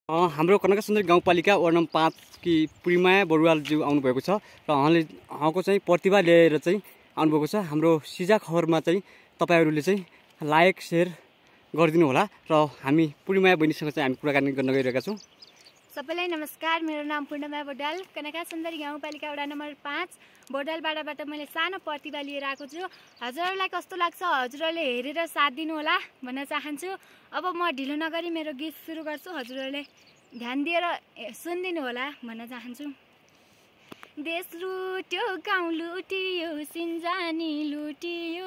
हाम्रो कनका सुन्दरी गाउँपालिका वार्ड नम्बर 5 की प्रिमाया बरुवालज्यू आउनुभएको छ र उहाँको चाहिँ प्रतिभा लिएर चाहिँ आउनुभएको छ। हाम्रो सिजा खबरमा चाहिँ तपाईहरुले चाहिँ लाइक शेयर गरिदिनु होला र हामी प्रिमाया बहिनीसँग चाहिँ हामी कुराकानी गर्न गइरहेका छौं। सबैलाई नमस्कार, मेरो नाम पूर्णमाया बडाल, कनका सुन्दरी गाउँपालिका वडा नम्बर 5 बडालबाट मैले सानो प्रतिभा लिएर आएको छु। हजुरहरूलाई कस्तो लाग्छ, हजुरहरूले हेरेर साथ दिनु होला भन्न चाहन्छु। अब म ढिलो नगरी मेरो गीत सुरु गर्छु, हजुरहरूले ध्यान दिएर सुनिदिनु होला भन्न चाहन्छु। देश लुट्यो, गाउँ लुटियो, सिन्जानी लुटियो,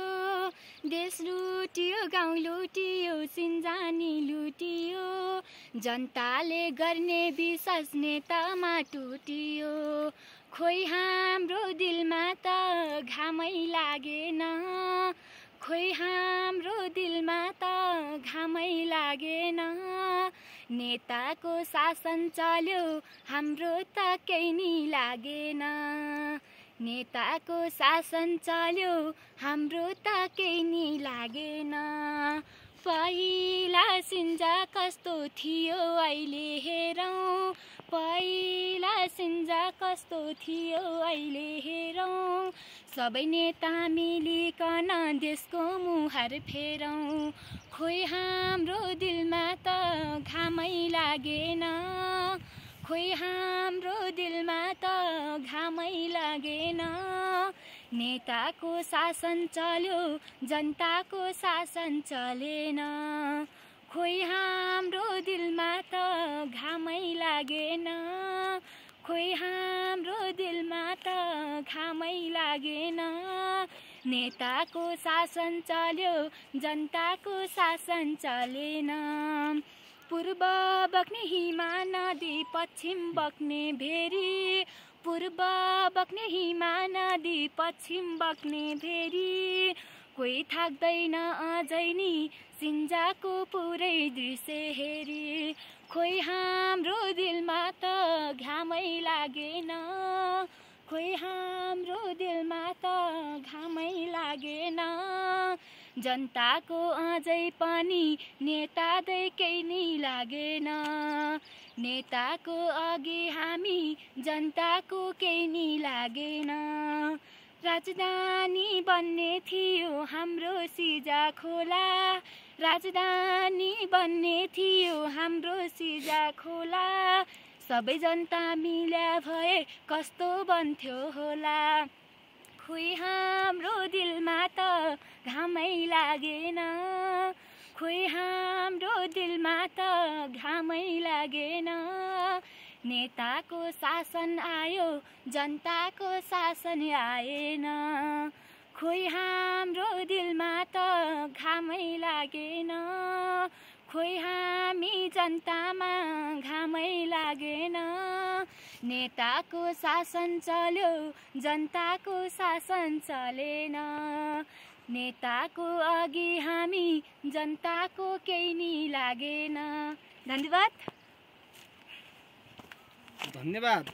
देश लुट्यो, गाउँ लुटियो, सिन्जानी लुटियो, जनताले गर्ने विश्वास नेतामा टुटियो, खोइ हाम्रो दिलमा त घामै लागेन, खोइ हाम्रो दिलमा त घामै लागेन, नेताको शासन चल्यो हाम्रो त केही नि लागेन, नेताको शासन चल्यो हाम्रो त केही नि लागेन, पहिला सिन्जा कस्तो थियो अहिले हेरौँ, पहिला सिन्जा कस्तो थियो अहिले हेरौँ, सबै नेता मिलिकन देशको मुहार फेरौँ, खोइ हाम्रो दिलमा त घामै लागेन, खोइ हाम्रो दिलमा त घामै लागेन, नेताको शासन चल्यो जनताको शासन चलेन, खोइ हाम्रो दिलमा त घामै लागेन, खोइ हाम्रो दिलमा त घामै लागेन, नेताको शासन चल्यो जनताको शासन चलेन, पूर्व बग्ने हिमा नदी पश्चिम बग्ने भेरी, पूर्व बग्ने हिमा नदी पश्चिम बग्ने भेरी, कोही थाक्दैन अझै नि सिन्जाको पुरै दृश्य हेरी, खोइ हाम्रो दिलमा त घामै लागेन, खोइ हाम्रो दिलमा त घामै लागेन, जनताको अझै पनि नेतादै केही नि लागेन, नेताको अघि हामी जनताको केही नि लागेन, राजधानी बन्ने थियो हाम्रो सिजा खोला, राजधानी बन्ने थियो हाम्रो सिजा खोला, सबै जनता मिल्या भए कस्तो बन्थ्यो होला, खोइ हाम्रो दिलमा त घामै लागेन, खोइ हाम्रो दिलमा त घामै लागेन, नेताको शासन आयो जनताको शासन आएन, खोइ हाम्रो दिलमा त घामै लागेन, खोइ हामी जनतामा घामै लागेन, नेताको शासन चल्यो जनताको शासन चलेन, नेताको अघि हामी जनताको केही नि लागेन। धन्यवाद। धन्यवाद।